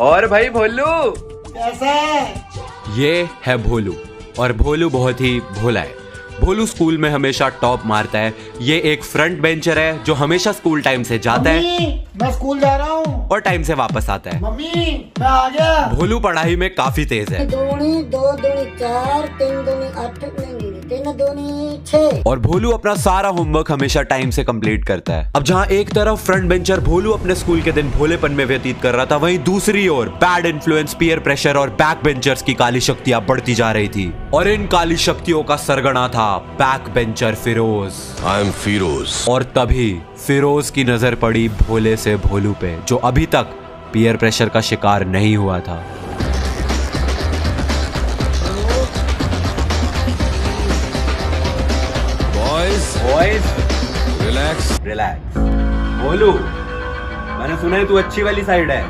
और भाई भोलू कैसा है? ये है भोलू, और भोलू बहुत ही भोला है। भोलू स्कूल में हमेशा टॉप मारता है। ये एक फ्रंट बेंचर है जो हमेशा स्कूल टाइम से जाता है मम्मी, मैं स्कूल जा रहा हूँ। और टाइम से वापस आता है। मम्मी, मैं आ गया। भोलू पढ़ाई में काफी तेज है। 2 दूनी 4 3 दूनी 8 नहीं 3 दूनी 6। और भोलू अपना सारा होमवर्क हमेशा टाइम से कंप्लीट करता है। अब जहाँ एक तरफ फ्रंट बेंचर भोलू अपने स्कूल के दिन भोलेपन में व्यतीत कर रहा था, वहीं दूसरी ओर बैड इन्फ्लुएंस, पीयर प्रेशर और बैक बेंचर्स की काली शक्तियां बढ़ती जा रही थी। और इन काली शक्तियों का सरगना था back bencher Firoz. I am Firoz. और तभी फिरोज की नजर पड़ी भोले से भोलू पे, जो अभी तक पीयर प्रेशर का शिकार नहीं हुआ था। Boys relax. रिलैक्स। भोलू, मैंने सुना है तू अच्छी वाली साइड है,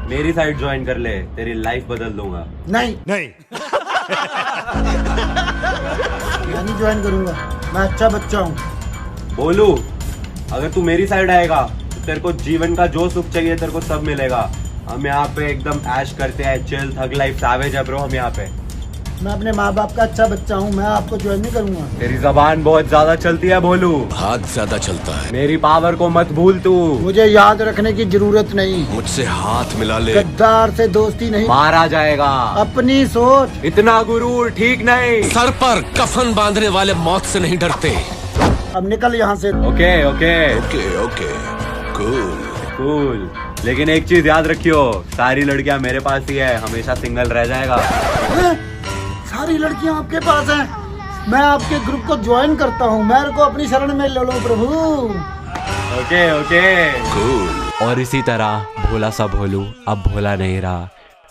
मेरी साइड ज्वाइन कर ले, तेरी लाइफ बदल दूंगा। नहीं नहीं। मैं नहीं ज्वाइन करूंगा, मैं अच्छा बच्चा हूँ। भोलू, अगर तू मेरी साइड आएगा तो तेरे को जीवन का जो सुख चाहिए तेरे को सब मिलेगा। हम यहाँ पे एकदम ऐश करते हैं, चिल, थग लाइफ, सैवेज है ब्रो हम यहाँ पे। मैं अपने माँ बाप का अच्छा बच्चा हूँ, मैं आपको ज्वाइन नहीं करूंगा। तेरी जबान बहुत ज्यादा चलती है भोलू, हाथ ज्यादा चलता है। मेरी पावर को मत भूल तू। मुझे याद रखने की जरूरत नहीं। मुझसे हाथ मिला ले। गद्दार से दोस्ती नहीं, मारा जाएगा। अपनी सोच। इतना गुरूर ठीक नहीं। सर पर कफन बांधने वाले मौत से नहीं डरते। अब निकल यहाँ से। Okay okay okay okay cool. Cool, लेकिन एक चीज याद रखियो, सारी लड़कियां मेरे पास ही है, हमेशा सिंगल रह जाएगा। सारी लड़कियाँ आपके पास हैं। मैं आपके ग्रुप को ज्वाइन करता हूँ, मेरे को अपनी शरण में ले लो प्रभु। Okay okay cool. और इसी तरह भोला सा भोलू अब भोला नहीं रहा।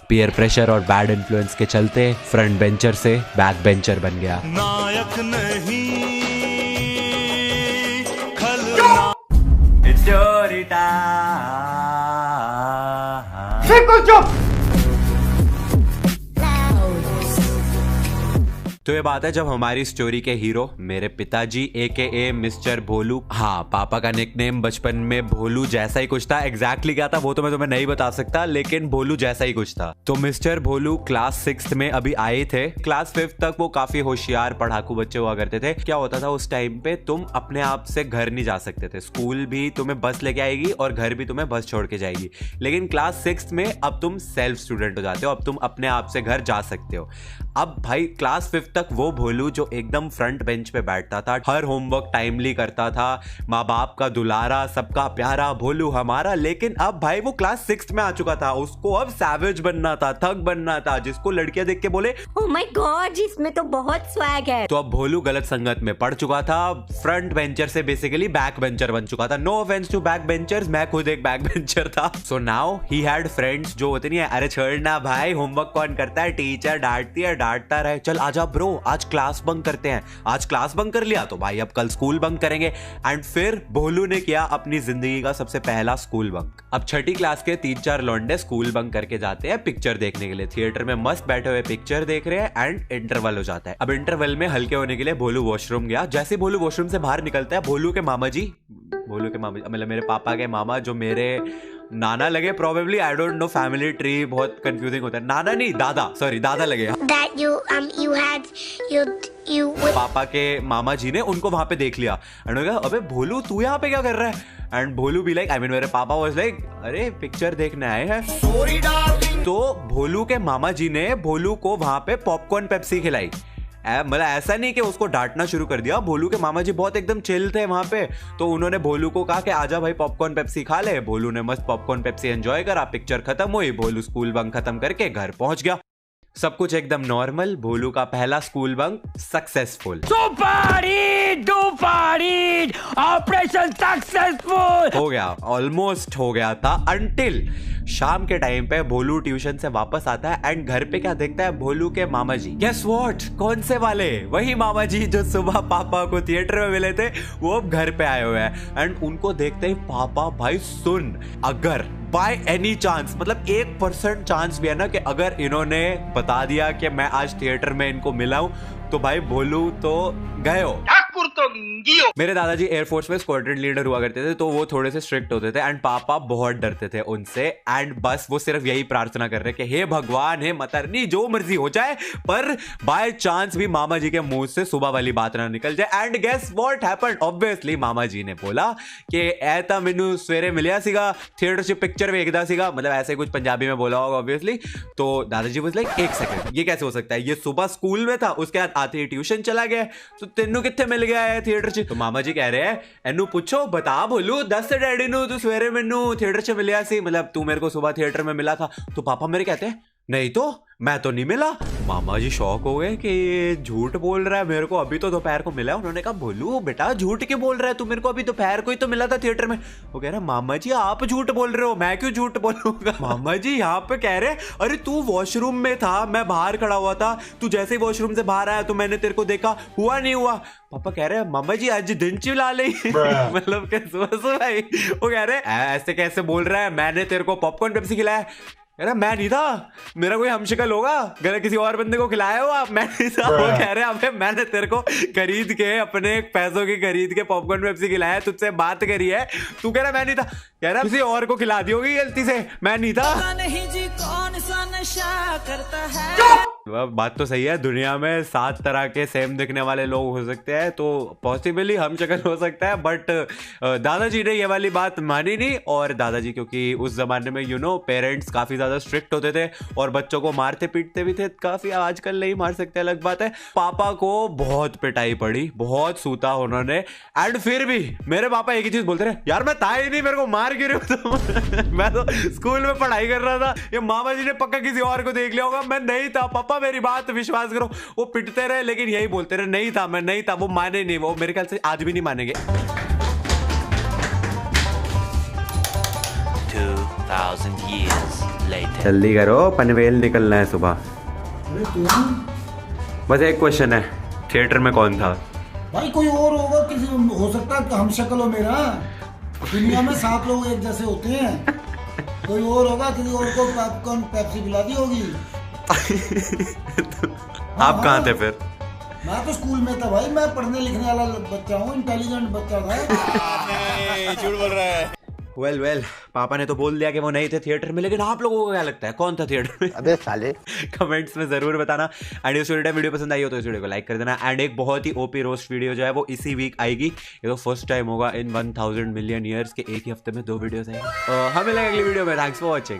पीयर प्रेशर और बैड इन्फ्लुएंस के चलते फ्रंट बेंचर से बैक बेंचर बन गया। नायक नहीं स्टोरी टाइम। बिल्कुल चुप। तो ये बात है जब हमारी स्टोरी के हीरो मेरे पिताजी AKA मिस्टर भोलू, हाँ पापा का निकनेम बचपन में भोलू जैसा ही कुछ था। एग्जैक्टली क्या था वो तो मैं तुम्हें नहीं बता सकता, लेकिन भोलू जैसा ही कुछ था। तो मिस्टर भोलू क्लास 6th में अभी आए थे। क्लास 5th तक वो काफी होशियार पढ़ाकू बच्चे हुआ करते थे। क्या होता था उस टाइम पे, तुम अपने आप से घर नहीं जा सकते थे, स्कूल भी तुम्हें बस लेके आएगी और घर भी तुम्हें बस छोड़ के जाएगी। लेकिन क्लास 6th में अब तुम सेल्फ स्टूडेंट हो जाते हो, अब तुम अपने आप से घर जा सकते हो। अब भाई क्लास 5th तक वो भोलू जो एकदम फ्रंट बेंच पे बैठता था, हर होमवर्क टाइमली करता था, माँ बाप का दुलारा, सबका प्यारा भोलू हमारा। लेकिन अब भाई वो क्लास 6th में आ चुका था, उसको अब सैवेज बनना था, थग बनना था, जिसको लड़कियां देख के बोले ओह माय गॉड, इसमें तो बहुत स्वैग है। तो अब भोलू गलत संगत में पड़ चुका था। फ्रंट बेंचर से बेसिकली बैक बेंचर बन चुका था। No offence to back benchers, मैं खुद एक बैक बेंचर था। So now he had friends जो होते नहीं है, अरे छोड़ना भाई, होमवर्क कौन करता है, टीचर डांटती है, डांटता रहे, चल आजा ब्रो आज क्लास बंक करते हैं। आज क्लास बंक कर लिया तो भाई अब कल स्कूल बंक करेंगे। एंड फिर भोलू ने किया अपनी जिंदगी का सबसे पहला स्कूल बंक। अब 6ठी क्लास के 3-4 लौंडे स्कूल बंक करके जाते हैं पिक्चर देखने के लिए। थिएटर में मस्त बैठे हुए पिक्चर देख रहे हैं एंड इंटरवल हो जाता है। अब इंटरवल में हल्के होने के लिए भोलू वॉशरूम गया। जैसे भोलू वॉशरूम से बाहर निकलता है, भोलू के मामा जी मतलब मेरे पापा के मामा, जो मेरे नाना लगे probably, I don't know, family tree बहुत कंफ्यूजिंग होता है। नाना नहीं, दादा, सॉरी दादा लगे। That you पापा के मामा जी ने उनको वहां पे देख लिया एंड कहा अबे भोलू तू यहाँ पे क्या कर रहा है। एंड भोलू भी लाइक, मेरे पापा वाज लाइक अरे पिक्चर देखने आए हैं। तो भोलू के मामा जी ने भोलू को वहां पे पॉपकॉर्न पेप्सी खिलाई। मतलब ऐसा नहीं कि उसको डांटना शुरू कर दिया। भोलू के मामा जी बहुत एकदम चिल थे वहां पे, तो उन्होंने भोलू को कहा कि आजा भाई पॉपकॉर्न पेप्सी खा ले। भोलू ने मस्त पॉपकॉर्न पेप्सी एंजॉय करा, पिक्चर खत्म हुई, भोलू स्कूल बंक खत्म करके घर पहुंच गया। सब कुछ एकदम नॉर्मल। भोलू का पहला school bunk successful. Operation successful हो गया, ऑलमोस्ट हो गया था, अंटिल शाम के टाइम पे भोलू ट्यूशन से वापस आता है एंड घर पे क्या देखता है, भोलू के मामा जी। गेस व्हाट, कौन से वाले? वही मामा जी जो सुबह पापा को थिएटर में मिले थे, वो अब घर पे आए हुए हैं। एंड उनको देखते ही पापा, भाई सुन, अगर बाय एनी चांस, मतलब 1% चांस भी है ना कि अगर इन्होंने बता दिया कि मैं आज थिएटर में इनको मिला हूं, तो भाई भोलू तो गए हो। ठाकुर मेरे दादाजी एयरफोर्स में स्क्वाड्रन लीडर हुआ करते थे, तो वो थोड़े से स्ट्रिक्ट होते थे एंड पापा बहुत डरते थे उनसे। एंड बस वो सिर्फ यही प्रार्थना कर रहे कि हे भगवान, हे मतरनी, जो मर्जी हो जाए, पर बाय चांस भी मामा जी के मुंह से सुबह वाली बात ना निकल जाए। And guess what happened? Obviously मामा जी ने बोला कि ऐता मैनू सवेरे मिलिया सीगा, थिएटर से पिक्चर वेखदा सीगा, मतलब ऐसे कुछ पंजाबी में बोला होगा ऑब्वियसली। तो दादाजी वाज लाइक, एक सेकंड, ये कैसे हो सकता है? ये सुबह स्कूल में था, उसके बाद आते ही ट्यूशन चला गया, तो तेनू कित्थे मिल गया है थिएटर से? तो मामा जी कह रहे हैं, एनू पूछो, बता बोलू, दस डैडी नू तू सवेरे मैनू थिएटर से मिलिया सी, मतलब तू मेरे को सुबह थिएटर में मिला था। तो पापा मेरे कहते हैं, नहीं तो मैं तो नहीं मिला। मामा जी शॉक हो गए कि ये झूठ बोल रहा है, मेरे को अभी तो दोपहर को मिला है। उन्होंने कहा, बोलू बेटा झूठ क्यों बोल रहा है, तू मेरे को अभी दोपहर को ही तो मिला था थिएटर में। वो कह रहा, मामा जी आप झूठ बोल रहे हो, मैं क्यों झूठ बोलूंगा? मामा जी यहाँ पे कह रहे, अरे तू वॉशरूम में था, मैं बाहर खड़ा हुआ था, तू जैसे ही वॉशरूम से बाहर आया तो मैंने तेरे को देखा, हुआ नहीं हुआ? पापा कह रहे, मामा जी आज दिन चिल्ला ले मतलब कैसे भाई? वो कह रहे, ऐसे कैसे बोल रहा है, मैंने तेरे को पॉपकॉर्न पेप्सी खिलाया। अरे मैं नहीं था, मेरा कोई हमशक्ल होगा, गलत किसी और बंदे को खिलाया हो आप, मैं नहीं था। वो कह रहे, अबे मैंने तेरे को खरीद के, अपने पैसों की खरीद के पॉपकॉर्न पेप्सी खिलाया, तुझसे बात करी है, तू कह रहा मैं नहीं था। कह रहा किसी और को खिला दी होगी गलती से, मैं नहीं था। नहीं जी कौन सा नशा करता है। बात तो सही है, दुनिया में 7 तरह के सेम दिखने वाले लोग हो सकते हैं, तो पॉसिबली हम शक्ल हो सकता है। बट दादाजी ने ये वाली बात मानी नहीं। और दादाजी क्योंकि उस जमाने में पेरेंट्स काफी ज्यादा स्ट्रिक्ट होते थे और बच्चों को मारते पीटते भी थे काफी। आजकल नहीं मार सकते, अलग बात है। पापा को बहुत पिटाई पड़ी, बहुत सूता उन्होंने। एंड फिर भी मेरे पापा एक ही चीज बोलते रहे, यार मैं था ही नहीं, मेरे को मार क्यों रहे हो? मैं तो स्कूल में पढ़ाई कर रहा था, ये मामा जी ने पक्का किसी और को देख लिया होगा, मैं नहीं था पापा, मेरी बात विश्वास करो। वो पिटते रहे लेकिन यही बोलते रहे, नहीं था, मैं नहीं था। वो माने नहीं, वो मेरे ख्याल से आज भी नहीं मानेंगे। 2000 years later. जल्दी करो, पनवेल निकलना है सुबह। अरे तुम, बस एक क्वेश्चन है, थिएटर में कौन था? भाई कोई और होगा, किसी हो सकता है हम शक्ल हो मेरा। दुनिया में 7 लोग एक जैसे होते हैं, कोई और होगा, किसी और को पॉपकॉर्न पेप्सी पिला दी होगी। आप कहाँ थे फिर? मैं तो स्कूल में था भाई, मैं पढ़ने लिखने वाला बच्चा हूँ, इंटेलिजेंट बच्चा था। झूठ बोल रहा है। वेल पापा ने तो बोल दिया कि वो नहीं थे थिएटर में, लेकिन आप लोगों को क्या लगता है कौन था थिएटर में? अबे साले कमेंट्स में जरूर बताना। एंड इस वीडियो पसंद आई हो तो इस वीडियो को लाइक कर देना। एंड एक बहुत ही ओपी रोस्ट वीडियो जो है वो इसी वीक आएगी। ये तो फर्स्ट टाइम होगा इन 1000 मिलियन ईयर्स के एक ही हफ्ते में 2 वीडियोस आएंगी। हमें मिलेंगे अगली वीडियो में। Thanks for watching.